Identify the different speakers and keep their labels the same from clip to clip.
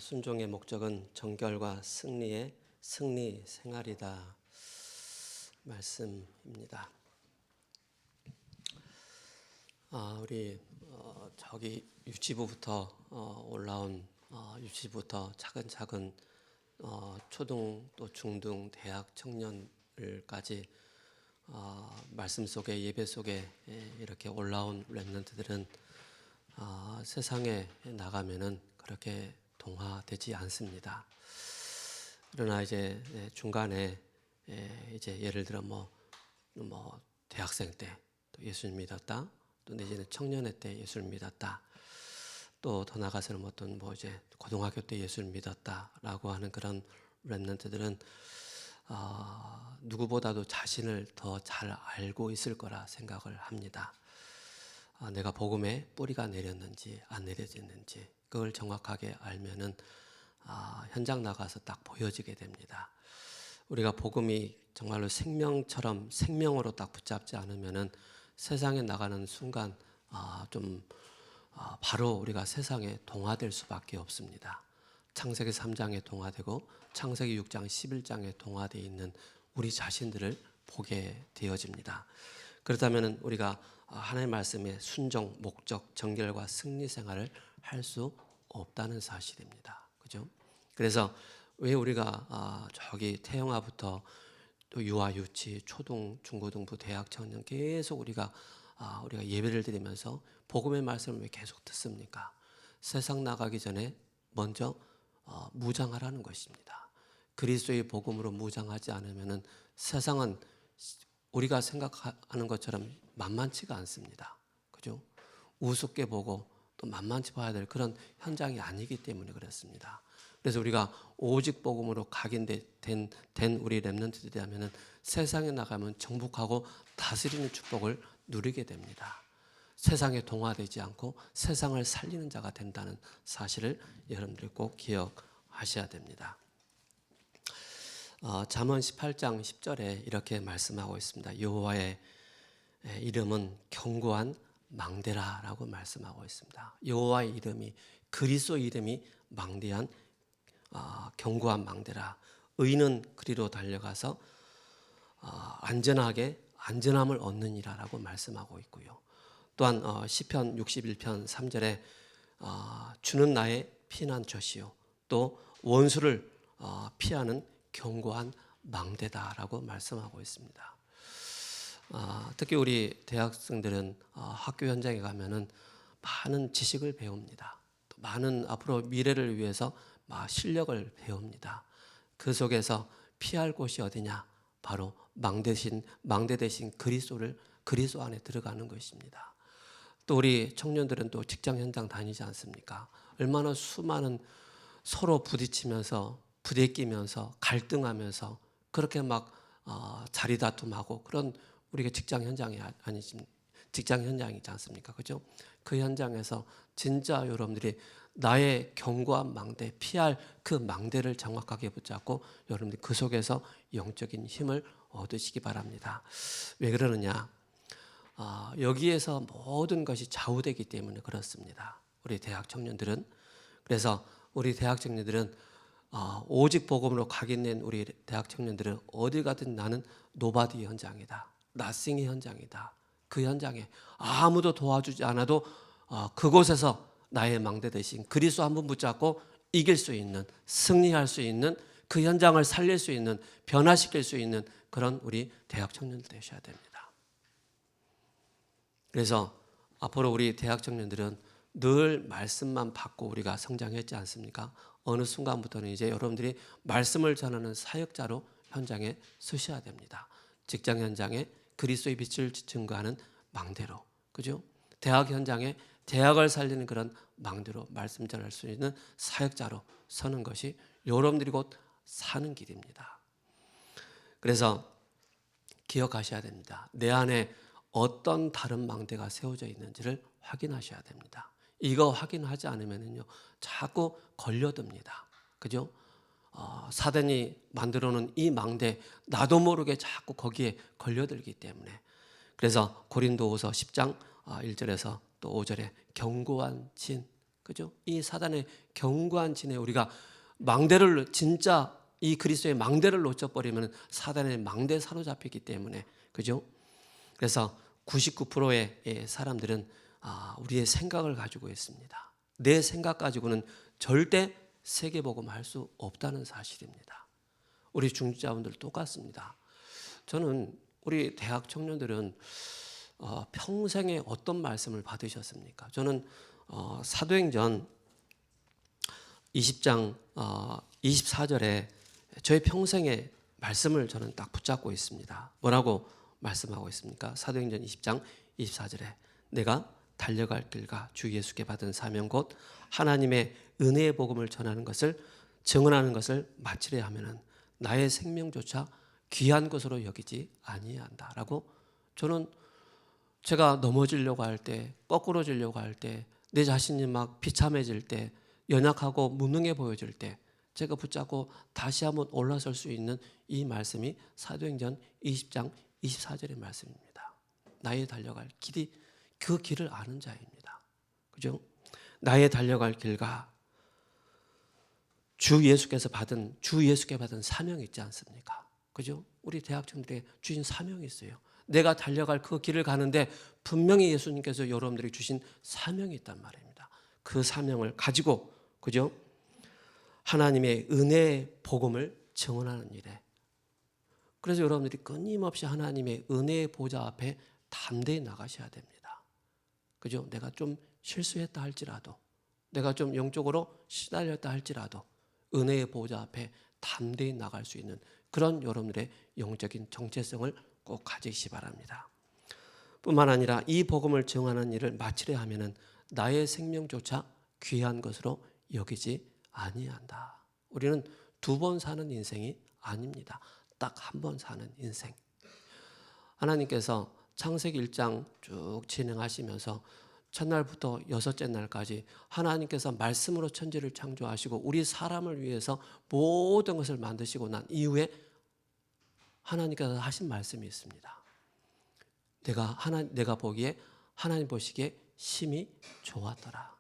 Speaker 1: 순종의 목적은 정결과 승리의 승리 생활이다 말씀입니다. 우리 저기 유치부부터 올라온 유치부부터 차근차근 초등 또 중등 대학 청년을까지 말씀 속에 예배 속에 이렇게 올라온 렘넌트들은 세상에 나가면은 그렇게 동화되지 않습니다. 그러나 이제 중간에 이제 예를 들어 뭐 대학생 때 또 예수님 믿었다, 또 내지는 청년회 때 예수를 믿었다, 또 더 나가서는 어떤 이제 고등학교 때 예수를 믿었다라고 하는 그런 렘넌트들은 누구보다도 자신을 더 잘 알고 있을 거라 생각을 합니다. 내가 복음에 뿌리가 내렸는지 안 내려졌는지 그걸 정확하게 알면은 현장 나가서 딱 보여지게 됩니다. 우리가 복음이 정말로 생명처럼 생명으로 딱 붙잡지 않으면은 세상에 나가는 순간 바로 우리가 세상에 동화될 수밖에 없습니다. 창세기 3장에 동화되고 창세기 6장 11장에 동화되어 있는 우리 자신들을 보게 되어집니다. 그렇다면 우리가 하나님의 말씀에 순종, 목적, 정결과 승리 생활을 할 수 없다는 사실입니다. 그죠? 그래서 왜 우리가 저기 태영아부터 또 유아, 유치, 초등, 중고등부, 대학, 청년 계속 우리가 예배를 드리면서 복음의 말씀을 왜 계속 듣습니까? 세상 나가기 전에 먼저 무장하라는 것입니다. 그리스도의 복음으로 무장하지 않으면은 세상은 우리가 생각하는 것처럼 만만치가 않습니다. 그죠? 우습게 보고 또 만만치 봐야 될 그런 현장이 아니기 때문에 그렇습니다. 그래서 우리가 오직 복음으로 각인된 우리 렘넌트들이라면은 세상에 나가면 정복하고 다스리는 축복을 누리게 됩니다. 세상에 동화되지 않고 세상을 살리는 자가 된다는 사실을 여러분들이 꼭 기억하셔야 됩니다. 잠언 18장 10절에 이렇게 말씀하고 있습니다. 여호와의 이름은 견고한 망대라라고 말씀하고 있습니다. 여호와의 이름이, 그리스도 이름이 망대한 견고한 망대라. 의인은 그리로 달려가서 안전함을 얻느니라라고 말씀하고 있고요. 또한 시편 61편 3절에 주는 나의 피난처시요 또 원수를 피하는 견고한 망대다라고 말씀하고 있습니다. 특히 우리 대학생들은 학교 현장에 가면은 많은 지식을 배웁니다. 또 많은 앞으로 미래를 위해서 실력을 배웁니다. 그 속에서 피할 곳이 어디냐? 바로 망대 대신 그리스도 안에 들어가는 것입니다. 또 우리 청년들은 또 직장 현장 다니지 않습니까? 얼마나 수많은 서로 부딪히면서 부대끼면서 갈등하면서 그렇게 자리 다툼하고 그런 우리가 직장 현장이지 않습니까? 그죠? 그 현장에서 진짜 여러분들이 나의 견고한 망대, 피할 그 망대를 정확하게 붙잡고 여러분들이 그 속에서 영적인 힘을 얻으시기 바랍니다. 왜 그러느냐? 여기에서 모든 것이 좌우되기 때문에 그렇습니다. 우리 대학 청년들은. 그래서 우리 대학 청년들은 오직 복음으로 각인된 우리 대학 청년들은 어디 가든 나는 노바디 현장이다. 나싱의 현장이다. 그 현장에 아무도 도와주지 않아도 그곳에서 나의 망대 대신 그리스도 한 분 붙잡고 이길 수 있는, 승리할 수 있는, 그 현장을 살릴 수 있는, 변화시킬 수 있는 그런 우리 대학 청년들 되셔야 됩니다. 그래서 앞으로 우리 대학 청년들은 늘 말씀만 받고 우리가 성장했지 않습니까? 어느 순간부터는 이제 여러분들이 말씀을 전하는 사역자로 현장에 서셔야 됩니다. 직장 현장에 그리스도의 빛을 증거하는 망대로, 그죠? 대학 현장에 대학을 살리는 그런 망대로 말씀 전할 수 있는 사역자로 서는 것이 여러분들이 곧 사는 길입니다. 그래서 기억하셔야 됩니다. 내 안에 어떤 다른 망대가 세워져 있는지를 확인하셔야 됩니다. 이거 확인하지 않으면요 자꾸 걸려듭니다. 그죠? 사단이 만들어 놓은 이 망대, 나도 모르게 자꾸 거기에 걸려들기 때문에. 그래서 고린도후서 10장 1절에서 또 5절에 견고한 진, 그죠? 이 사단의 견고한 진에 우리가 망대를 진짜 이 그리스도의 망대를 놓쳐버리면 사단의 망대에 사로잡히기 때문에 그죠? 그래서 99%의 사람들은 우리의 생각을 가지고 있습니다. 내 생각 가지고는 절대 세계복음 할 수 없다는 사실입니다. 우리 중직자분들 똑같습니다. 저는 우리 대학 청년들은 평생에 어떤 말씀을 받으셨습니까? 저는 사도행전 20장 24절에 저의 평생의 말씀을 저는 딱 붙잡고 있습니다. 뭐라고 말씀하고 있습니까? 사도행전 20장 24절에 내가 달려갈 길과 주 예수께 받은 사명 곧 하나님의 은혜의 복음을 전하는 것을 증언하는 것을 마치려 하면은 나의 생명조차 귀한 것으로 여기지 아니한다라고. 저는 제가 넘어지려고 할 때, 거꾸로지려고 할 때, 내 자신이 막 비참해질 때, 연약하고 무능해 보여질 때 제가 붙잡고 다시 한번 올라설 수 있는 이 말씀이 사도행전 20장 24절의 말씀입니다. 나의 달려갈 길이 그 길을 아는 자입니다. 그죠? 나의 달려갈 길과 주 예수께 받은 사명이 있지 않습니까? 그죠? 우리 대학생들에게 주신 사명이 있어요. 내가 달려갈 그 길을 가는데 분명히 예수님께서 여러분들에게 주신 사명이 있단 말입니다. 그 사명을 가지고 그죠? 하나님의 은혜의 복음을 증언하는 일에, 그래서 여러분들이 끊임없이 하나님의 은혜의 보좌 앞에 담대히 나가셔야 됩니다. 그죠? 내가 좀 실수했다 할지라도, 내가 좀 영적으로 시달렸다 할지라도 은혜의 보좌 앞에 담대히 나갈 수 있는 그런 여러분들의 영적인 정체성을 꼭 가지시기 바랍니다. 뿐만 아니라 이 복음을 증언하는 일을 마치려 하면은 나의 생명조차 귀한 것으로 여기지 아니한다. 우리는 2번 사는 인생이 아닙니다. 딱 한 번 사는 인생. 하나님께서 창세기 1장 쭉 진행하시면서 첫날부터 6째 날까지 하나님께서 말씀으로 천지를 창조하시고 우리 사람을 위해서 모든 것을 만드시고 난 이후에 하나님께서 하신 말씀이 있습니다. 내가 보기에 하나님 보시기에 심히 좋았더라.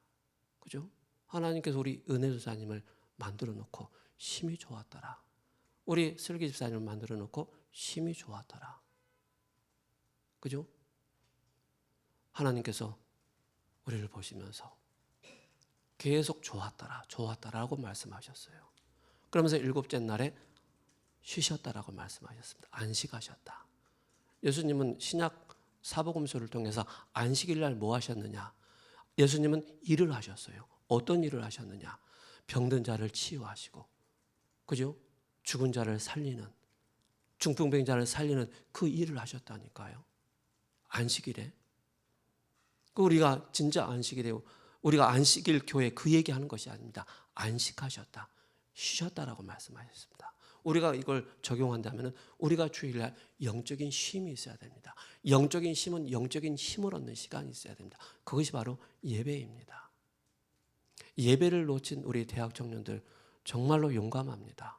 Speaker 1: 그죠? 하나님께서 우리 은혜 집사님을 만들어 놓고 심히 좋았더라. 우리 슬기 집사님을 만들어 놓고 심히 좋았더라. 그죠? 하나님께서 우리를 보시면서 계속 좋았다라고 말씀하셨어요. 그러면서 7째 날에 쉬셨다라고 말씀하셨습니다. 안식하셨다. 예수님은 신약 사복음서를 통해서 안식일 날 뭐 하셨느냐? 예수님은 일을 하셨어요. 어떤 일을 하셨느냐? 병든 자를 치유하시고, 그죠? 죽은 자를 살리는, 중풍병 자를 살리는 그 일을 하셨다니까요. 안식일에. 우리가 진짜 안식일에 우리가 안식일 교회 그 얘기하는 것이 아닙니다. 안식하셨다, 쉬셨다라고 말씀하셨습니다. 우리가 이걸 적용한다면 우리가 주일날 영적인 쉼이 있어야 됩니다. 영적인 쉼은 영적인 힘을 얻는 시간이 있어야 됩니다. 그것이 바로 예배입니다. 예배를 놓친 우리 대학 청년들 정말로 용감합니다.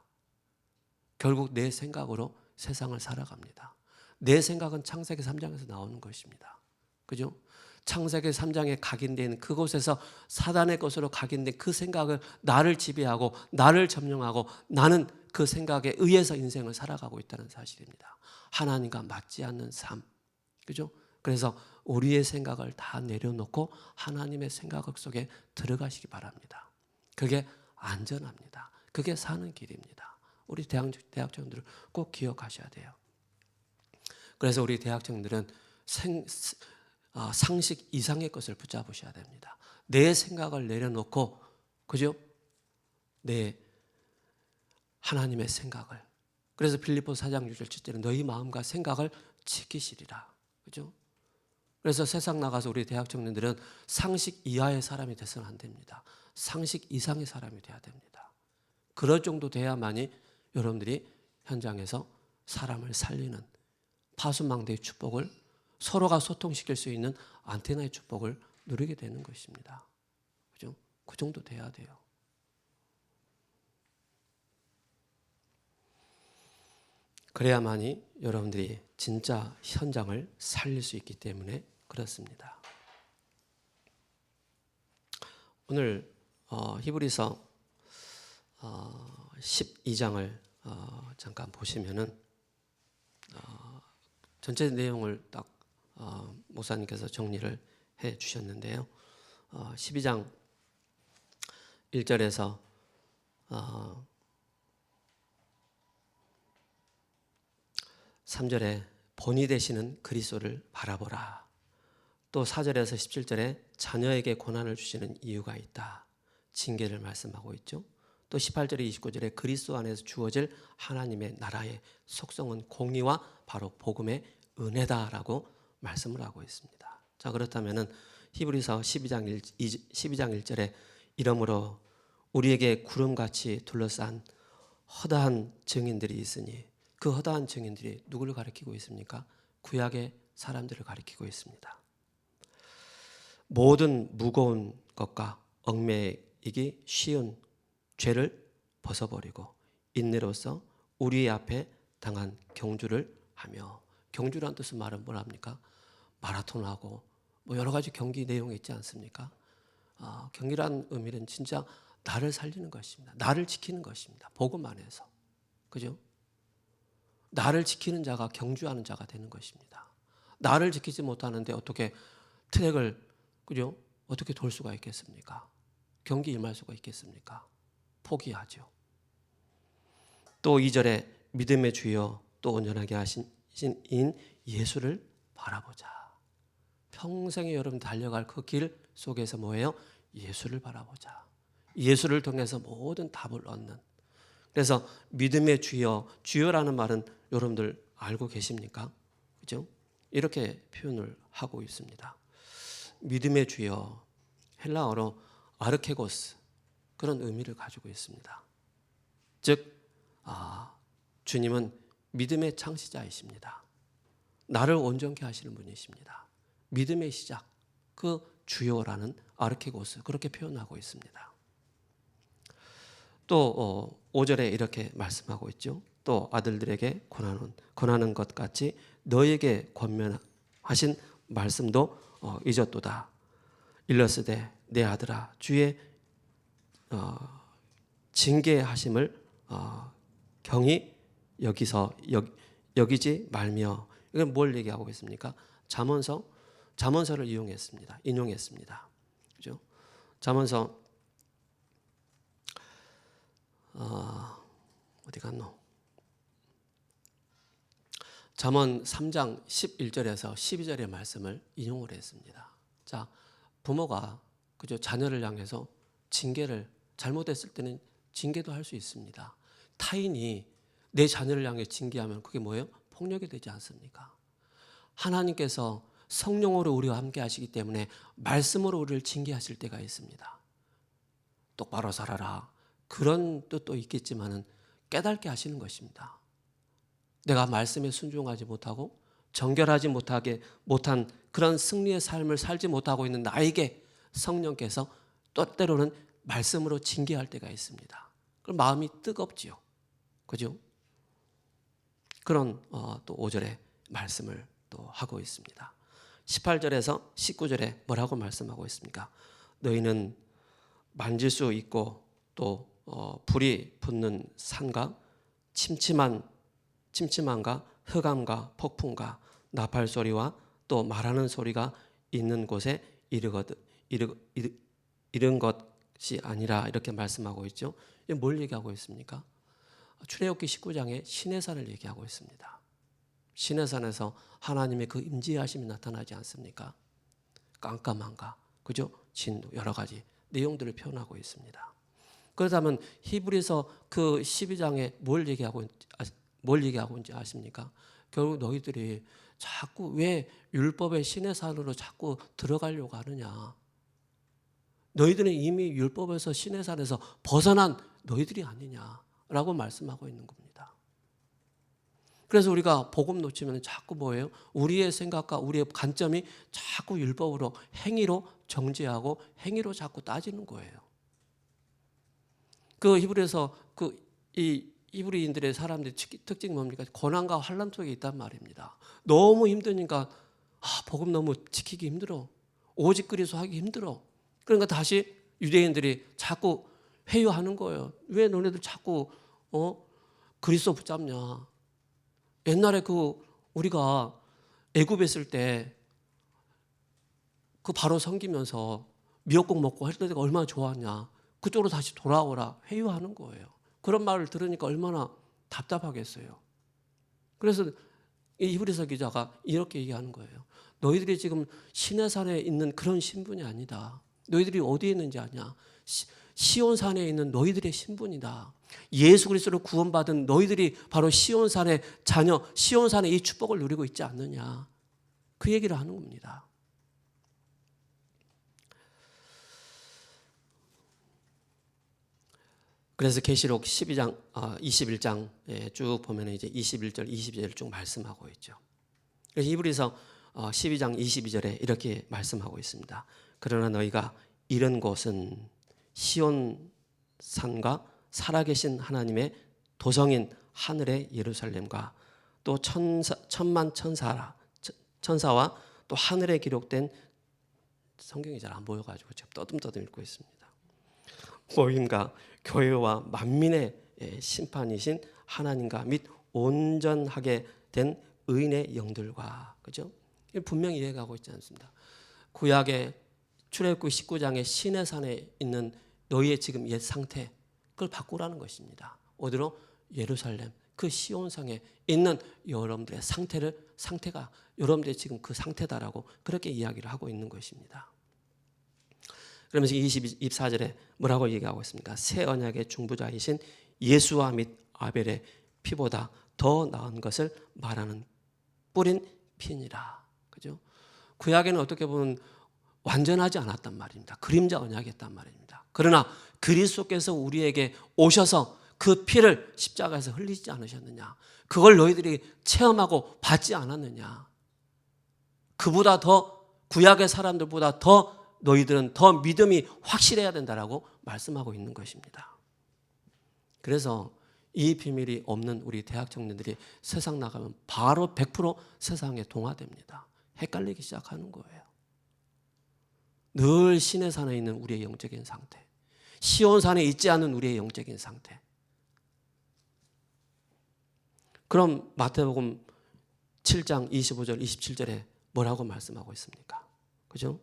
Speaker 1: 결국 내 생각으로 세상을 살아갑니다. 내 생각은 창세기 3장에서 나오는 것입니다. 그죠? 창세기 3장에 각인된 그곳에서 사단의 것으로 각인된 그 생각을 나를 지배하고 나를 점령하고 나는 그 생각에 의해서 인생을 살아가고 있다는 사실입니다. 하나님과 맞지 않는 삶. 그죠? 그래서 우리의 생각을 다 내려놓고 하나님의 생각 속에 들어가시기 바랍니다. 그게 안전합니다. 그게 사는 길입니다. 우리 대학생들을 꼭 기억하셔야 돼요. 그래서 우리 대학생들은 상식 이상의 것을 붙잡으셔야 됩니다. 내 생각을 내려놓고, 그죠? 내 하나님의 생각을. 그래서 빌립보서 4장 6절 7절에 너희 마음과 생각을 지키시리라. 그죠? 그래서 세상 나가서 우리 대학 청년들은 상식 이하의 사람이 돼서는 안 됩니다. 상식 이상의 사람이 돼야 됩니다. 그럴 정도 돼야만이 여러분들이 현장에서 사람을 살리는 파수망대의 축복을, 서로가 소통시킬 수 있는 안테나의 축복을 누리게 되는 것입니다. 그죠? 그 정도 돼야 돼요. 그래야만이 여러분들이 진짜 현장을 살릴 수 있기 때문에 그렇습니다. 오늘 히브리서 12장을 잠깐 보시면은 전체 내용을 딱 목사님께서 정리를 해 주셨는데요. 12장 1절에서 3절에 본이 되시는 그리스도를 바라보라. 또 4절에서 17절에 자녀에게 고난을 주시는 이유가 있다. 징계를 말씀하고 있죠. 또 18절에 29절에 그리스도 안에서 주어질 하나님의 나라의 속성은 공의와 바로 복음의 은혜다라고 말씀을 하고 있습니다. 자, 그렇다면은 히브리서 12장 1절에 이러므로 우리에게 구름같이 둘러싼 허다한 증인들이 있으니 그 허다한 증인들이 누구를 가리키고 있습니까? 구약의 사람들을 가리키고 있습니다. 모든 무거운 것과 얽매이기 쉬운 죄를 벗어버리고 인내로서 우리 앞에 당한 경주를 하며, 경주란 뜻은 말은 뭐랍니까? 마라톤하고 뭐 여러 가지 경기 내용이 있지 않습니까? 경기란 의미는 진짜 나를 살리는 것입니다. 나를 지키는 것입니다. 복음 안에서. 그죠? 나를 지키는 자가 경주하는 자가 되는 것입니다. 나를 지키지 못하는데 어떻게 트랙을, 그죠? 어떻게 돌 수가 있겠습니까? 경기 임할 수가 있겠습니까? 포기하죠. 또 2절에 믿음의 주여 또 온전하게 하신 인 예수를 바라보자. 평생에 여러분 달려갈 그 길 속에서 뭐예요? 예수를 바라보자. 예수를 통해서 모든 답을 얻는. 그래서 믿음의 주여, 주여라는 말은 여러분들 알고 계십니까? 그죠? 이렇게 표현을 하고 있습니다. 믿음의 주여, 헬라어로 아르케고스, 그런 의미를 가지고 있습니다. 즉 주님은 믿음의 창시자이십니다. 나를 온전케 하시는 분이십니다. 믿음의 시작, 그 주여라는 아르케고스, 그렇게 표현하고 있습니다. 또 5절에 이렇게 말씀하고 있죠. 또 아들들에게 권하는 것 같이 너에게 권면하신 말씀도 잊었도다. 일러스되 내 아들아 주의 징계하심을 경히 여기지 말며. 이건 뭘 얘기하고 있습니까? 잠언서를 인용했습니다. 그죠? 잠언서 어디 갔노? 잠언 3장 11절에서 12절의 말씀을 인용을 했습니다. 자, 부모가 그죠? 자녀를 향해서 징계를 잘못했을 때는 징계도 할 수 있습니다. 타인이 내 자녀를 향해 징계하면 그게 뭐예요? 폭력이 되지 않습니까? 하나님께서 성령으로 우리와 함께 하시기 때문에 말씀으로 우리를 징계하실 때가 있습니다. 똑바로 살아라. 그런 뜻도 있겠지만은 깨닫게 하시는 것입니다. 내가 말씀에 순종하지 못하고 정결하지 못한 그런 승리의 삶을 살지 못하고 있는 나에게 성령께서 또 때로는 말씀으로 징계할 때가 있습니다. 그럼 마음이 뜨겁지요. 그죠? 그런 또 5절의 말씀을 또 하고 있습니다. 18절에서 19절에 뭐라고 말씀하고 있습니까? 너희는 만질 수 있고 또 불이 붙는 산과 침침함과 흑암과 폭풍과 나팔 소리와 또 말하는 소리가 있는 곳에 이른 것이 아니라, 이렇게 말씀하고 있죠. 이게 뭘 얘기하고 있습니까? 출애굽기 19장에 시내산을 얘기하고 있습니다. 시내산에서 하나님의 그 임재하심이 나타나지 않습니까? 깜깜함과 그죠? 진도, 여러 가지 내용들을 표현하고 있습니다. 그렇다면 히브리서 그 12장에 뭘 얘기하고 있는지 아십니까? 결국 너희들이 자꾸 왜 율법의 시내산으로 자꾸 들어가려고 하느냐? 너희들은 이미 율법에서 시내산에서 벗어난 너희들이 아니냐라고 말씀하고 있는 겁니다. 그래서 우리가 복음 놓치면 자꾸 뭐예요? 우리의 생각과 우리의 관점이 자꾸 율법으로, 행위로 정죄하고 행위로 자꾸 따지는 거예요. 그 히브리에서 이 히브리인들의 사람들의 특징이 뭡니까? 고난과 환난 속에 있단 말입니다. 너무 힘드니까 복음 너무 지키기 힘들어. 오직 그리스도 하기 힘들어. 그러니까 다시 유대인들이 자꾸 회유하는 거예요. 왜 너네들 자꾸 그리스도 붙잡냐? 옛날에 우리가 애굽에 있을 때 그 바로 섬기면서 미역국 먹고 할 때가 얼마나 좋았냐. 그쪽으로 다시 돌아오라 회유하는 거예요. 그런 말을 들으니까 얼마나 답답하겠어요. 그래서 이 히브리서 기자가 이렇게 얘기하는 거예요. 너희들이 지금 시내산에 있는 그런 신분이 아니다. 너희들이 어디에 있는지 아냐? 시온산에 있는 너희들의 신분이다. 예수 그리스도로 구원받은 너희들이 바로 시온산의 자녀, 시온산의 이 축복을 누리고 있지 않느냐. 그 얘기를 하는 겁니다. 그래서 계시록 12장, 21장에 쭉 보면 이제 21절, 22절을 쭉 말씀하고 있죠. 그래서 히브리서 12장 22절에 이렇게 말씀하고 있습니다. 그러나 너희가 이런 곳은 시온산과 살아계신 하나님의 도성인 하늘의 예루살렘과 또 천만 천사와 또 하늘에 기록된, 성경이 잘 안 보여가지고 지금 떠듬떠듬 읽고 있습니다. 모임과 교회와 만민의 심판이신 하나님과 및 온전하게 된 의인의 영들과, 그죠? 분명히 이해가고 있지 않습니다. 구약의 출애굽기 19장의 시내산에 있는 너희의 지금 옛 상태, 그걸 바꾸라는 것입니다. 어디로? 예루살렘, 그 시온상에 있는 여러분들의 상태가 여러분들의 지금 그 상태다라고 그렇게 이야기를 하고 있는 것입니다. 그러면서 24절에 뭐라고 얘기하고 있습니까? 새 언약의 중보자이신 예수와 및 아벨의 피보다 더 나은 것을 말하는 뿌린 피니라. 그죠? 구약에는 어떻게 보면 완전하지 않았단 말입니다. 그림자 언약이었단 말입니다. 그러나 그리스도께서 우리에게 오셔서 그 피를 십자가에서 흘리지 않으셨느냐? 그걸 너희들이 체험하고 받지 않았느냐? 그보다 더, 구약의 사람들보다 더 너희들은 더 믿음이 확실해야 된다라고 말씀하고 있는 것입니다. 그래서 이 비밀이 없는 우리 대학 청년들이 세상 나가면 바로 100% 세상에 동화됩니다. 헷갈리기 시작하는 거예요. 늘 시내산에 있는 우리의 영적인 상태, 시온산에 있지 않은 우리의 영적인 상태. 그럼 마태복음 7장 25절 27절에 뭐라고 말씀하고 있습니까? 그죠?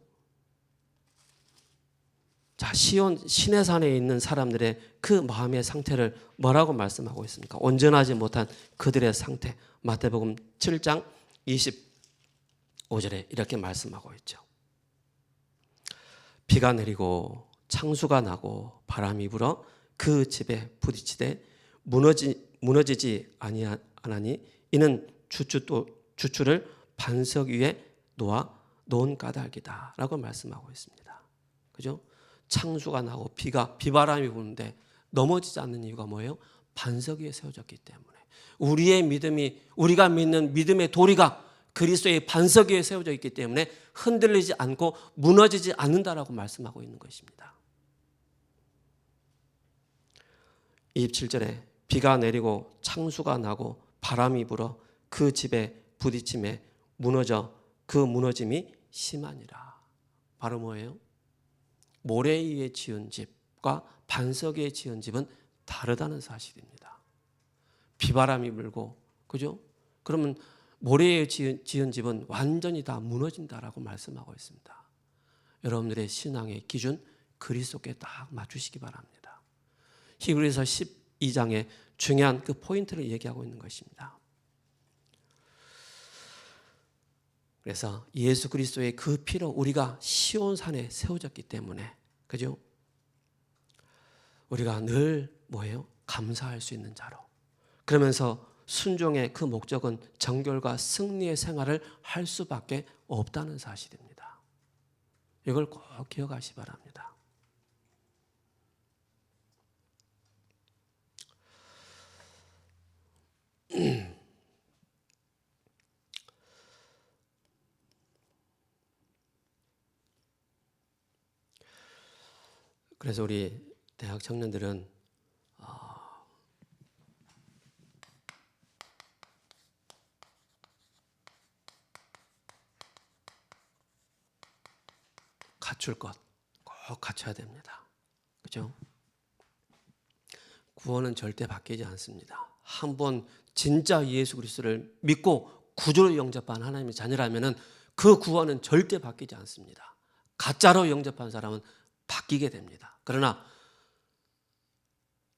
Speaker 1: 자, 시내산에 있는 사람들의 그 마음의 상태를 뭐라고 말씀하고 있습니까? 온전하지 못한 그들의 상태. 마태복음 7장 25절에 이렇게 말씀하고 있죠. 비가 내리고 창수가 나고 바람이 불어 그 집에 부딪히되 무너지지 아니하니 이는 주추를 반석 위에 놓은 까닭이다 라고 말씀하고 있습니다. 그죠? 창수가 나고 비바람이 부는데 넘어지지 않는 이유가 뭐예요? 반석 위에 세워졌기 때문에. 우리가 믿는 믿음의 도리가 그리스도의 반석 위에 세워져 있기 때문에 흔들리지 않고 무너지지 않는다라고 말씀하고 있는 것입니다. 27절에 비가 내리고 창수가 나고 바람이 불어 그 집에 부딪힘에 그 무너짐이 심하니라. 바로 뭐예요? 모래 위에 지은 집과 반석 위에 지은 집은 다르다는 사실입니다. 비바람이 불고, 그죠? 그러면 모래 위에 지은 집은 완전히 다 무너진다라고 말씀하고 있습니다. 여러분들의 신앙의 기준 그리스도께 딱 맞추시기 바랍니다. 히브리서 12장의 중요한 그 포인트를 얘기하고 있는 것입니다. 그래서 예수 그리스도의 그 피로 우리가 시온산에 세워졌기 때문에, 그죠? 우리가 늘 뭐예요? 감사할 수 있는 자로. 그러면서 순종의 그 목적은 정결과 승리의 생활을 할 수밖에 없다는 사실입니다. 이걸 꼭 기억하시기 바랍니다. 그래서 우리 대학 청년들은 갖출 것 꼭 갖춰야 됩니다. 그죠? 구원은 절대 바뀌지 않습니다. 한번 진짜 예수 그리스도를 믿고 구주로 영접한 하나님의 자녀라면은 그 구원은 절대 바뀌지 않습니다. 가짜로 영접한 사람은 바뀌게 됩니다. 그러나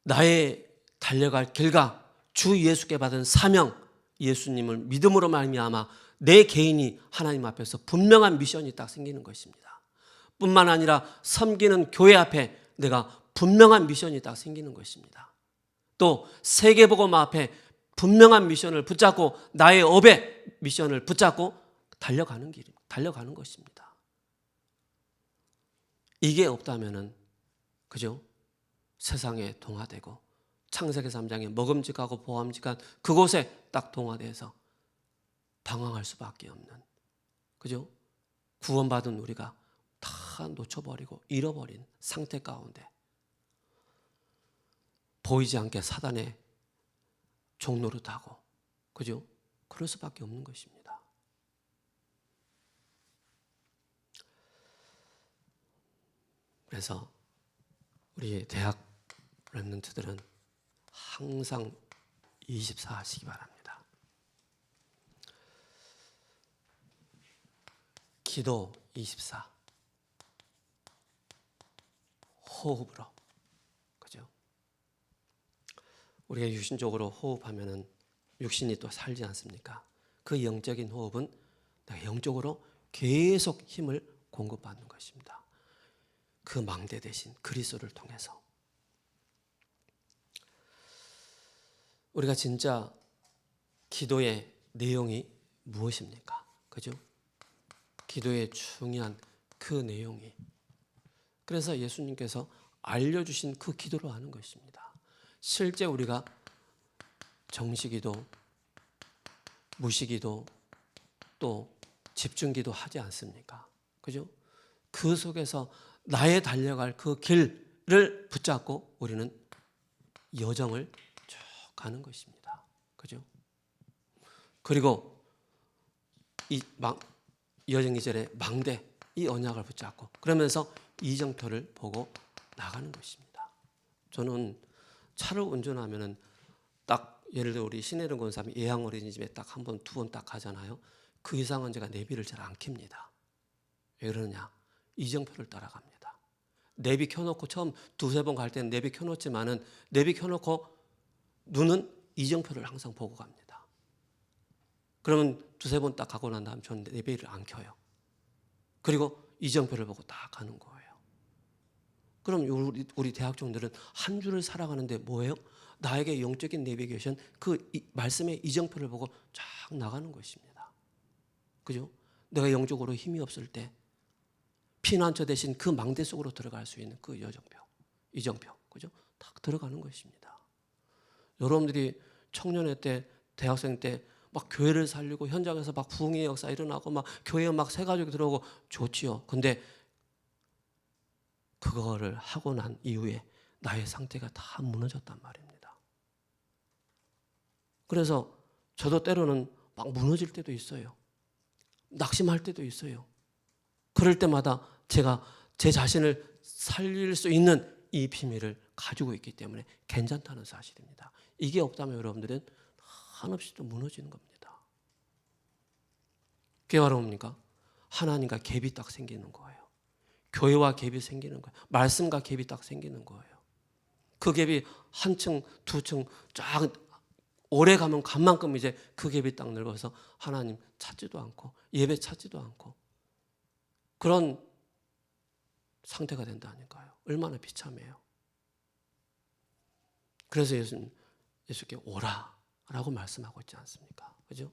Speaker 1: 나의 달려갈 길과 주 예수께 받은 사명, 예수님을 믿음으로 말미암아 내 개인이 하나님 앞에서 분명한 미션이 딱 생기는 것입니다. 뿐만 아니라 섬기는 교회 앞에 내가 분명한 미션이 딱 생기는 것입니다. 또 세계복음 앞에 분명한 미션을 붙잡고 나의 업의 미션을 붙잡고 달려가는 것입니다. 이게 없다면은 그죠? 세상에 동화되고 창세기 3장에 먹음직하고 보암직한 그곳에 딱 동화돼서 방황할 수밖에 없는, 그죠? 구원받은 우리가 다 놓쳐버리고 잃어버린 상태 가운데 보이지 않게 사단의 종노릇하고, 그죠? 그럴 수밖에 없는 것입니다. 그래서 우리 대학 랩런트들은 항상 24 하시기 바랍니다. 기도 24, 호흡으로, 그죠? 우리가 육신적으로 호흡하면은 육신이 또 살지 않습니까? 그 영적인 호흡은 내가 영적으로 계속 힘을 공급받는 것입니다. 그 망대 대신 그리스도를 통해서. 우리가 진짜 기도의 내용이 무엇입니까? 그죠? 기도의 중요한 그 내용이. 그래서 예수님께서 알려주신 그 기도로 하는 것입니다. 실제 우리가 정시기도, 무시기도, 또 집중기도 하지 않습니까? 그죠? 그 속에서 나의 달려갈 그 길을 붙잡고 우리는 여정을 쭉 가는 것입니다. 그죠? 그리고 이 여정 2절에 망대, 이 언약을 붙잡고 그러면서 이정표를 보고 나가는 것입니다. 저는 차를 운전하면은 딱 예를 들어 우리 신혜령 권사님이 예양 어린이집에 딱 한 번, 두 번 딱 가잖아요. 그 이상은 제가 내비를 잘 안 켭니다. 왜 그러냐? 이정표를 따라갑니다. 내비 켜놓고 처음 두세 번 갈 때는 내비 켜놓지만은 내비 켜놓고 눈은 이정표를 항상 보고 갑니다. 그러면 두세 번 딱 가고 난 다음 저는 내비를 안 켜요. 그리고 이정표를 보고 딱 가는 거예요. 그럼 우리 대학생들은 한 주를 살아가는데 뭐예요? 나에게 영적인 내비게이션, 그 말씀의 이정표를 보고 쫙 나가는 것입니다. 그죠? 내가 영적으로 힘이 없을 때 피난처 대신 그 망대 속으로 들어갈 수 있는 그 이정표, 그죠? 딱 들어가는 것입니다. 여러분들이 청년회 때, 대학생 때 막 교회를 살리고 현장에서 막 부흥의 역사 일어나고 막 교회에 막 새 가족이 들어오고 좋지요. 근데 그거를 하고 난 이후에 나의 상태가 다 무너졌단 말입니다. 그래서 저도 때로는 막 무너질 때도 있어요. 낙심할 때도 있어요. 그럴 때마다 제가 제 자신을 살릴 수 있는 이 비밀을 가지고 있기 때문에 괜찮다는 사실입니다. 이게 없다면 여러분들은 한없이 또 무너지는 겁니다. 그게 바로 뭡니까? 하나님과 갭이 딱 생기는 거예요. 교회와 갭이 생기는 거예요. 말씀과 갭이 딱 생기는 거예요. 그 갭이 한 층, 두 층 쫙 오래 가면 간 만큼 이제 그 갭이 딱 넓어서 하나님 찾지도 않고 예배 찾지도 않고 그런 상태가 된다니까요. 얼마나 비참해요. 그래서 예수께 오라라고 말씀하고 있지 않습니까? 그죠?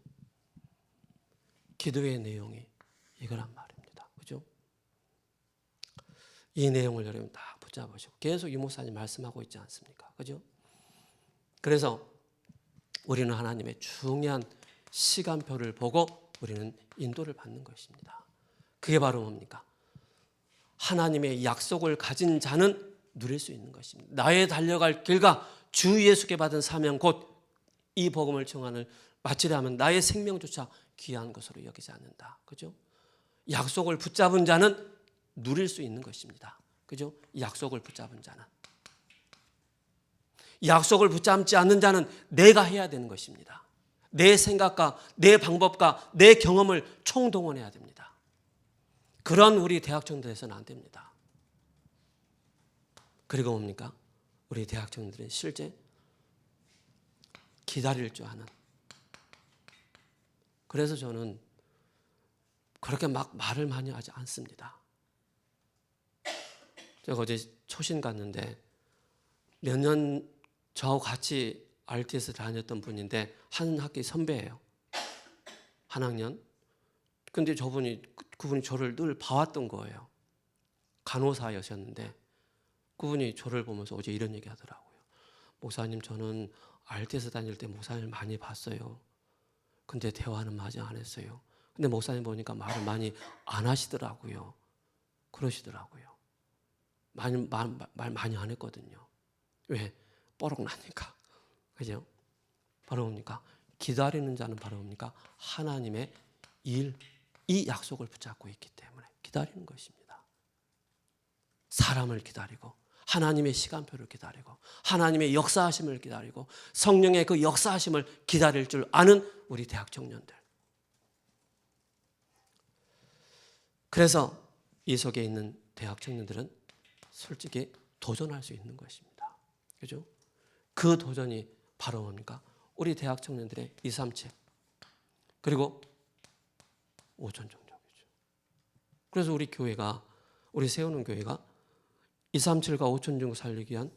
Speaker 1: 기도의 내용이 이거란 말입니다. 그죠? 이 내용을 여러분 다 붙잡으시고 계속 이 목사님 말씀하고 있지 않습니까? 그죠? 그래서 우리는 하나님의 중요한 시간표를 보고 우리는 인도를 받는 것입니다. 그게 바로 뭡니까? 하나님의 약속을 가진 자는 누릴 수 있는 것입니다. 나의 달려갈 길과 주 예수께 받은 사명 곧 이 복음을 증언을 마치려 하면 나의 생명조차 귀한 것으로 여기지 않는다. 그죠? 약속을 붙잡은 자는 누릴 수 있는 것입니다. 그죠? 약속을 붙잡은 자는. 약속을 붙잡지 않는 자는 내가 해야 되는 것입니다. 내 생각과 내 방법과 내 경험을 총동원해야 됩니다. 그런 우리 대학생들 해서는 안 됩니다. 그리고 뭡니까? 우리 대학생들은 실제 기다릴 줄 아는. 그래서 저는 그렇게 막 말을 많이 하지 않습니다. 제가 어제 초신 갔는데 몇 년 저하고 같이 RTS 다녔던 분인데 한 학기 선배예요. 한 학년. 근데 그분이 저를 늘 봐왔던 거예요. 간호사였었는데 그분이 저를 보면서 어제 이런 얘기 하더라고요. 목사님, 저는 RTS 다닐 때 목사님을 많이 봤어요. 근데 대화는 많이 안 했어요. 근데 목사님 보니까 말을 많이 안 하시더라고요. 그러시더라고요. 말 많이 안 했거든요. 왜? 뻐록 나니까. 그죠? 바로 뭡니까? 기다리는 자는 바로 뭡니까? 하나님의 일, 이 약속을 붙잡고 있기 때문에 기다리는 것입니다. 사람을 기다리고 하나님의 시간표를 기다리고 하나님의 역사하심을 기다리고 성령의 그 역사하심을 기다릴 줄 아는 우리 대학 청년들. 그래서 이 속에 있는 대학 청년들은 솔직히 도전할 수 있는 것입니다. 그죠? 그 도전이 바로 뭡니까? 우리 대학 청년들의 237 그리고 5천 종족이죠. 그래서 우리 세우는 교회가 237과 5천 종족 살리기 위한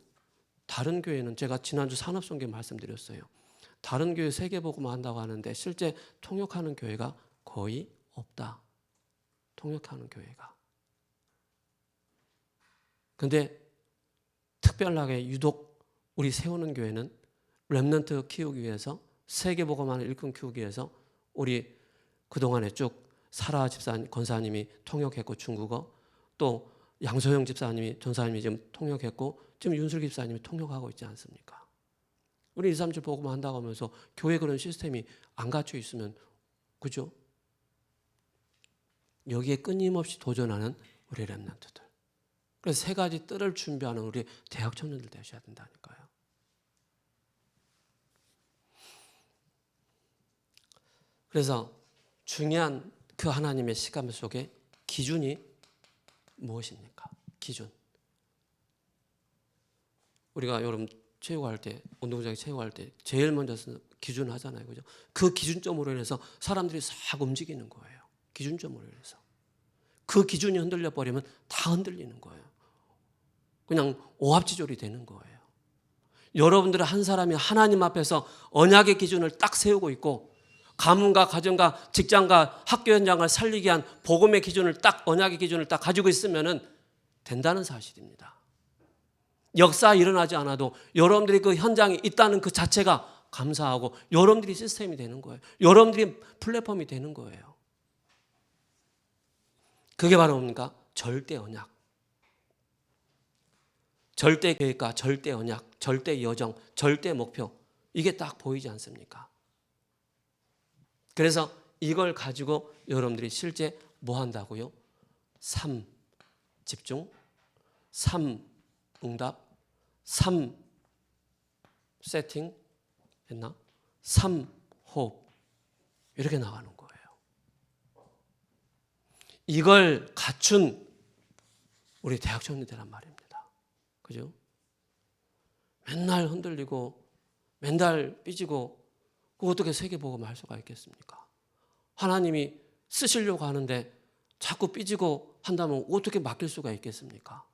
Speaker 1: 다른 교회는 제가 지난주 산업선교 말씀드렸어요. 다른 교회 세계복음화 한다고 하는데 실제 통역하는 교회가 거의 없다. 통역하는 교회가. 근데 특별하게 유독 우리 세우는 교회는 렘넌트 키우기 위해서 세계복음화를 일꾼 키우기 위해서 우리 그동안에 쭉 사라 권사님이 통역했고 중국어 또 양소영 집사님이 전사님이 지금 통역했고 지금 윤슬기 집사님이 통역하고 있지 않습니까? 우리 237 복음화 한다고 하면서 교회 그런 시스템이 안 갖춰 있으면 그죠? 여기에 끊임없이 도전하는 우리 렘넌트들. 그래서 세 가지 뜰을 준비하는 우리 대학 청년들 되셔야 된다니까요. 그래서 중요한 그 하나님의 시간 속에 기준이 무엇입니까? 기준. 우리가 여러분 체육할 때, 운동장에 체육할 때 제일 먼저 쓰는 기준 하잖아요. 그죠? 그 기준점으로 인해서 사람들이 싹 움직이는 거예요. 기준점으로 인해서. 그 기준이 흔들려 버리면 다 흔들리는 거예요. 그냥 오합지졸이 되는 거예요. 여러분들의 한 사람이 하나님 앞에서 언약의 기준을 딱 세우고 있고 가문과 가정과 직장과 학교 현장을 살리기 위한 복음의 기준을 딱 언약의 기준을 딱 가지고 있으면은 된다는 사실입니다. 역사 일어나지 않아도 여러분들이 그 현장에 있다는 그 자체가 감사하고 여러분들이 시스템이 되는 거예요. 여러분들이 플랫폼이 되는 거예요. 그게 바로 뭡니까? 절대 언약. 절대 계획과 절대 언약, 절대 여정, 절대 목표. 이게 딱 보이지 않습니까? 그래서 이걸 가지고 여러분들이 실제 뭐 한다고요? 3 집중, 3 응답, 3 세팅 했나? 3 호흡 이렇게 나가는 거예요. 이걸 갖춘 우리 대학 청년들란 말입니다. 그죠? 맨날 흔들리고 맨날 삐지고 그 어떻게 세계복음을 할 수가 있겠습니까? 하나님이 쓰시려고 하는데 자꾸 삐지고 한다면 어떻게 맡길 수가 있겠습니까?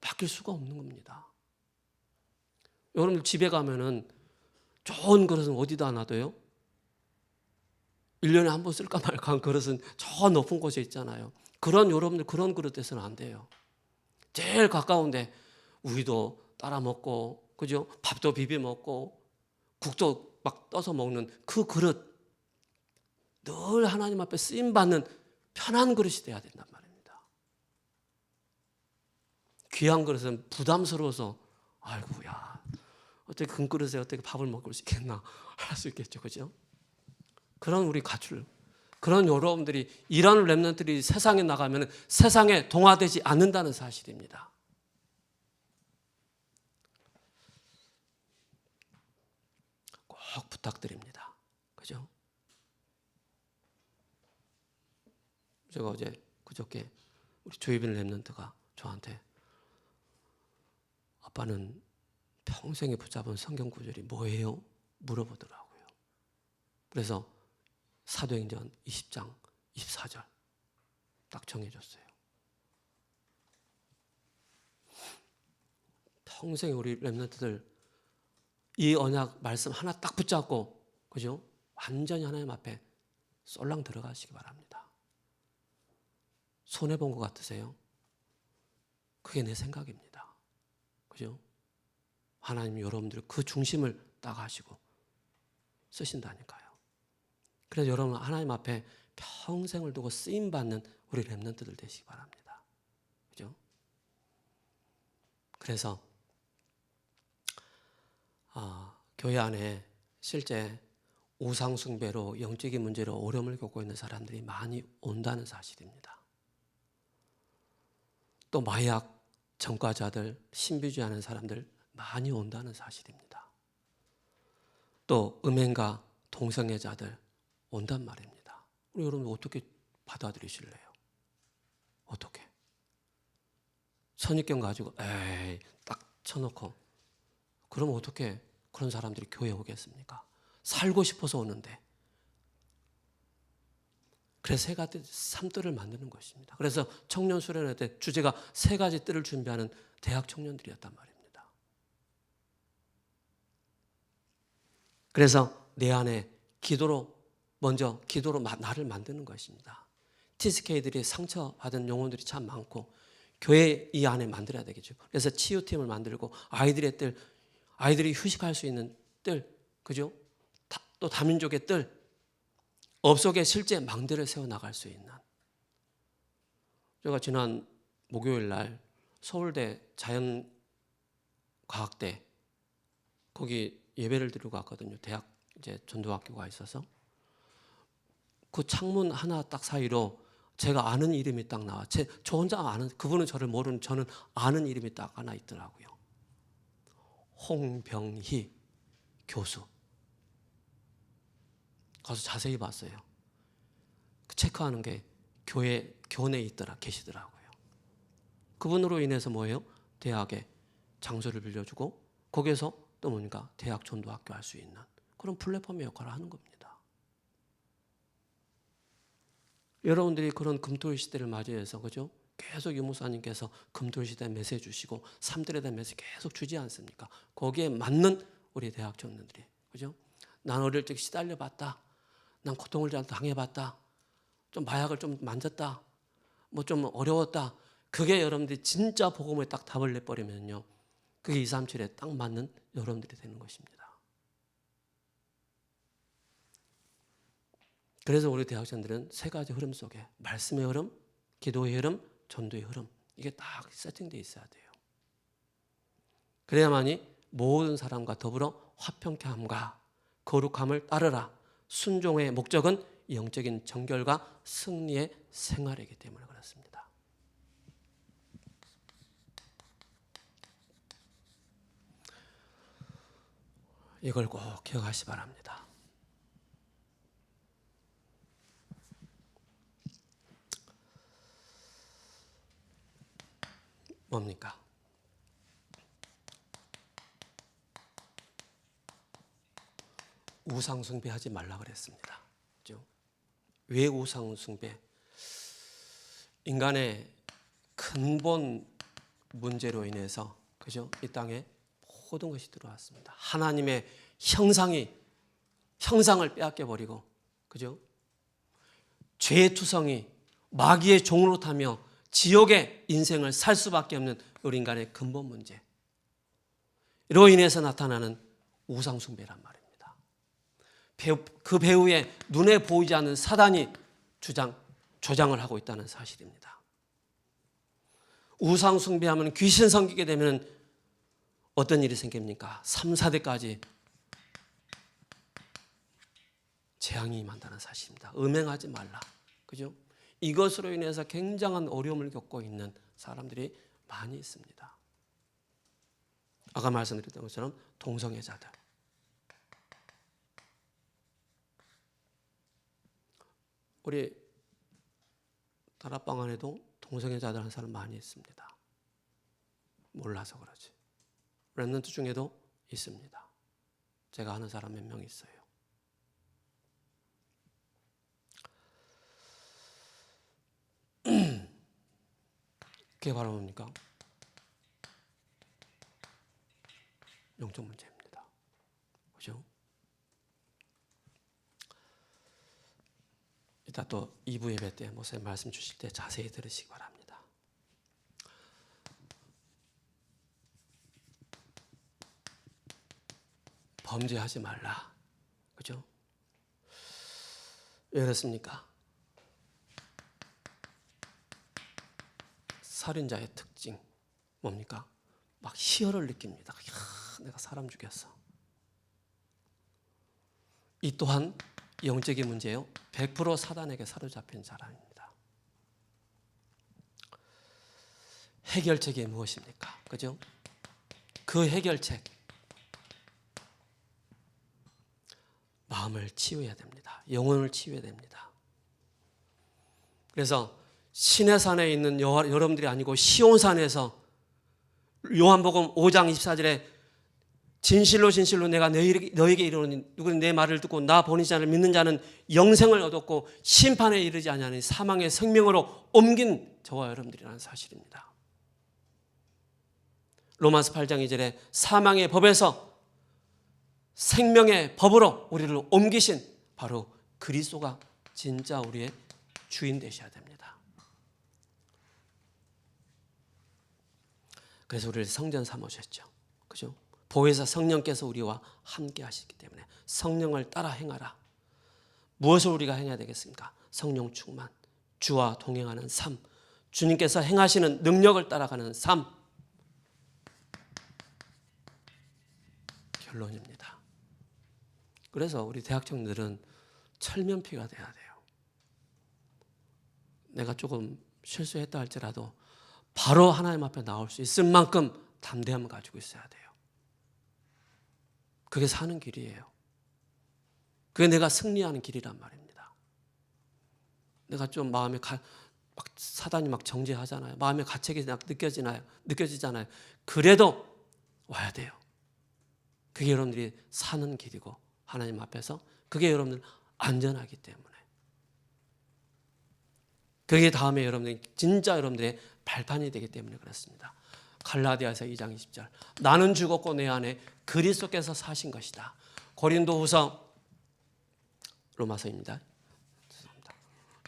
Speaker 1: 맡길 수가 없는 겁니다. 여러분들 집에 가면은 좋은 그릇은 어디다 놔둬요? 1년에 한 번 쓸까 말까 한 그릇은 저 높은 곳에 있잖아요. 여러분들 그런 그릇에서는 안 돼요. 제일 가까운데 우유도 따라 먹고 그죠? 밥도 비벼 먹고 국도 막 떠서 먹는 그 그릇 늘 하나님 앞에 쓰임 받는 편한 그릇이 돼야 된단 말입니다. 귀한 그릇은 부담스러워서 아이고야 어떻게 큰 그릇에 어떻게 밥을 먹을 수 있겠나 할 수 있겠죠, 그죠? 그런 우리 갖출 그런 여러분들이 이런 렘넌트들이 세상에 나가면 세상에 동화되지 않는다는 사실입니다. 꼭 부탁드립니다. 그죠? 제가 그저께 우리 조이빈 렘넌트가 저한테 아빠는 평생에 붙잡은 성경 구절이 뭐예요? 물어보더라고요. 그래서 사도행전 20장 24절 딱 정해줬어요. 평생 우리 렘넌트들 이 언약 말씀 하나 딱 붙잡고, 그죠? 완전히 하나님 앞에 쏠랑 들어가시기 바랍니다. 손해본 것 같으세요? 그게 내 생각입니다. 그죠? 하나님 여러분들 그 중심을 딱 하시고 쓰신다니까요. 그래서 여러분 하나님 앞에 평생을 두고 쓰임받는 우리 렘넌트들 되시기 바랍니다. 그죠? 그래서 교회 안에 실제 우상숭배로 영적인 문제로 어려움을 겪고 있는 사람들이 많이 온다는 사실입니다. 또 마약 전과자들, 신비주의하는 사람들 많이 온다는 사실입니다. 또 음행가 동성애자들 온단 말입니다. 우리 여러분 어떻게 받아들이실래요? 어떻게? 선입견 가지고 에이 딱 쳐놓고 그럼 어떻게 그런 사람들이 교회에 오겠습니까? 살고 싶어서 오는데. 그래서 세 가지 삶들을 만드는 것입니다. 그래서 청년 수련회 때 주제가 세 가지 뜰을 준비하는 대학 청년들이었단 말입니다. 그래서 내 안에 먼저 기도로 나를 만드는 것입니다. TSK들이 상처받은 영혼들이 참 많고 교회 이 안에 만들어야 되겠죠. 그래서 치유팀을 만들고 아이들이 휴식할 수 있는 뜰, 그죠? 또 다민족의 뜰, 업속에 실제 망대를 세워나갈 수 있는. 제가 지난 목요일 날 서울대 자연과학대 거기 예배를 드리고 왔거든요. 대학 전도학교가 있어서 그 창문 하나 딱 사이로 제가 아는 이름이 딱 나와. 저 혼자 아는, 그분은 저를 모르는 저는 아는 이름이 딱 하나 있더라고요. 홍병희 교수. 가서 자세히 봤어요. 체크하는 게 교내에 계시더라고요. 그분으로 인해서 뭐예요? 대학에 장소를 빌려주고 거기에서 또 뭡니까? 대학 전도학교 할 수 있는 그런 플랫폼의 역할을 하는 겁니다. 여러분들이 그런 금토일 시대를 맞이해서 그죠? 계속 유무사님께서 금토일 시대 메시지 주시고 3들에 대한 메시지 계속 주지 않습니까? 거기에 맞는 우리 대학 청년들이 그죠? 난 어릴 적 시달려봤다. 난 고통을 잘 당해봤다. 좀 마약을 좀 만졌다. 뭐 좀 어려웠다. 그게 여러분들이 진짜 복음을 딱 답을 내버리면요. 그게 237에 딱 맞는 여러분들이 되는 것입니다. 그래서 우리 대학생들은 세 가지 흐름 속에 말씀의 흐름, 기도의 흐름, 전도의 흐름 이게 딱 세팅되어 있어야 돼요. 그래야만이 모든 사람과 더불어 화평케 함과 거룩함을 따르라. 순종의 목적은 영적인 정결과 승리의 생활이기 때문에 그렇습니다. 이걸 꼭 기억하시기 바랍니다. 뭡니까? 우상 숭배하지 말라 그랬습니다. 그렇죠? 왜 우상 숭배? 인간의 근본 문제로 인해서 그죠? 이 땅에 모든 것이 들어왔습니다. 하나님의 형상을 빼앗겨 버리고 그죠? 죄의 투성이 마귀의 종으로 타며 지옥의 인생을 살 수밖에 없는 우리 인간의 근본 문제. 이로 인해서 나타나는 우상 숭배란 말입니다. 그 배후에 눈에 보이지 않는 사단이 조장을 하고 있다는 사실입니다. 우상 숭배하면 귀신 섬기게 되면 어떤 일이 생깁니까? 3, 4대까지 재앙이 임한다는 사실입니다. 음행하지 말라. 그죠? 이것으로 인해서 굉장한 어려움을 겪고 있는 사람들이 많이 있습니다. 아까 말씀드렸던 것처럼 동성애자들. 우리 다락방 안에도 동성애자들 하는 사람 많이 있습니다. 몰라서 그러지. 렘넌트 중에도 있습니다. 제가 아는 사람 몇 명 있어요. 그게 바로 뭡니까? 영적 문제입니다. 그죠? 이따 또 2부 예배 때 목사님 말씀 주실 때 자세히 들으시기 바랍니다. 범죄하지 말라. 그죠? 왜 그렇습니까? 살인자의 특징 뭡니까? 막 희열을 느낍니다. 이야, 내가 사람 죽였어. 이 또한 영적인 문제예요. 100% 사단에게 사로잡힌 사람입니다. 해결책이 무엇입니까? 그죠? 그 해결책, 마음을 치유해야 됩니다. 영혼을 치유해야 됩니다. 그래서 시내산에 있는 여러분들이 아니고 시온산에서 요한복음 5장 24절에 진실로 진실로 내가 너에게 이르노니 누구는 내 말을 듣고 나 보내신 자를 믿는 자는 영생을 얻었고 심판에 이르지 아니하니 사망의 생명으로 옮긴 저와 여러분들이라는 사실입니다. 로마서 8장 2절에 사망의 법에서 생명의 법으로 우리를 옮기신 바로 그리스도가 진짜 우리의 주인 되셔야 됩니다. 그래서 우리를 성전 삼으셨죠. 그죠? 보혜사 성령께서 우리와 함께 하시기 때문에 성령을 따라 행하라. 무엇을 우리가 행해야 되겠습니까? 성령 충만, 주와 동행하는 삶, 주님께서 행하시는 능력을 따라가는 삶. 결론입니다. 그래서 우리 대학생들은 철면피가 돼야 돼요. 내가 조금 실수했다 할지라도 바로 하나님 앞에 나올 수 있을 만큼 담대함을 가지고 있어야 돼요. 그게 사는 길이에요. 그게 내가 승리하는 길이란 말입니다. 내가 좀 마음에 막 사단이 막 정죄하잖아요. 마음에 가책이 느껴지잖아요. 그래도 와야 돼요. 그게 여러분들이 사는 길이고 하나님 앞에서 그게 여러분들 안전하기 때문에 그게 다음에 여러분들이 진짜 여러분들의 발판이 되기 때문에 그렇습니다. 갈라디아서 2장 20절 나는 죽었고 내 안에 그리스도께서 사신 것이다. 고린도후서 로마서입니다.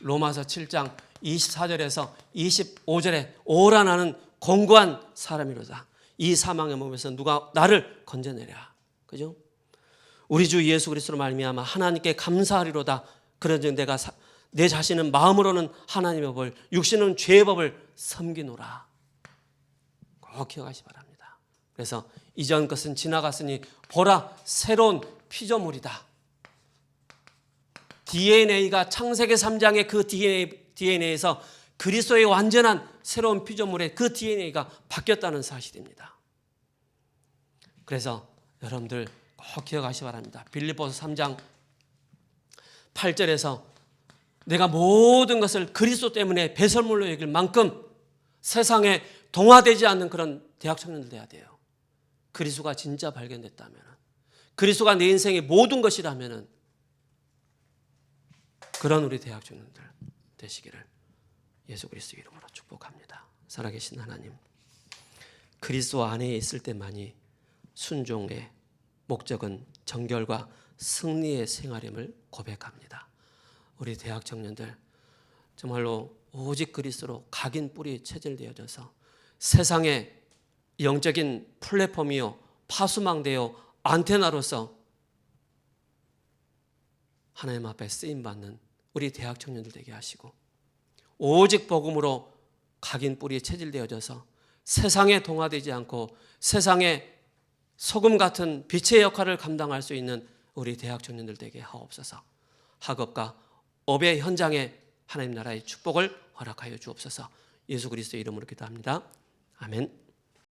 Speaker 1: 로마서 7장 24절에서 25절에 오라 나는 공고한 사람이로다. 이 사망의 몸에서 누가 나를 건져내랴. 그죠? 우리 주 예수 그리스도로 말미암아 하나님께 감사하리로다. 그런즉 내가 내 자신은 마음으로는 하나님의 법을 육신은 죄의 법을 섬기노라. 꼭 기억하시기 바랍니다. 그래서 이전 것은 지나갔으니 보라 새로운 피조물이다. DNA가 창세기 3장의 그 DNA에서 그리스도의 완전한 새로운 피조물의 그 DNA가 바뀌었다는 사실입니다. 그래서 여러분들 꼭 기억하시기 바랍니다. 빌립보서 3장 8절에서 내가 모든 것을 그리스도 때문에 배설물로 여길 만큼 세상에 동화되지 않는 그런 대학 청년들 돼야 돼요. 그리스도가 진짜 발견됐다면, 그리스도가 내 인생의 모든 것이라면 그런 우리 대학 청년들 되시기를 예수 그리스도 이름으로 축복합니다. 살아계신 하나님, 그리스도 안에 있을 때만이 순종의 목적은 정결과 승리의 생활임을 고백합니다. 우리 대학 청년들 정말로 오직 그리스도로 각인 뿌리 체질되어져서 세상의 영적인 플랫폼이요 파수망되어 안테나로서 하나님 앞에 쓰임받는 우리 대학 청년들 되게 하시고 오직 복음으로 각인 뿌리에 체질되어져서 세상에 동화되지 않고 세상에 소금 같은 빛의 역할을 감당할 수 있는 우리 대학 청년들 되게 하옵소서. 학업과 업의 현장에 하나님 나라의 축복을 허락하여 주옵소서. 예수 그리스도의 이름으로 기도합니다. 아멘.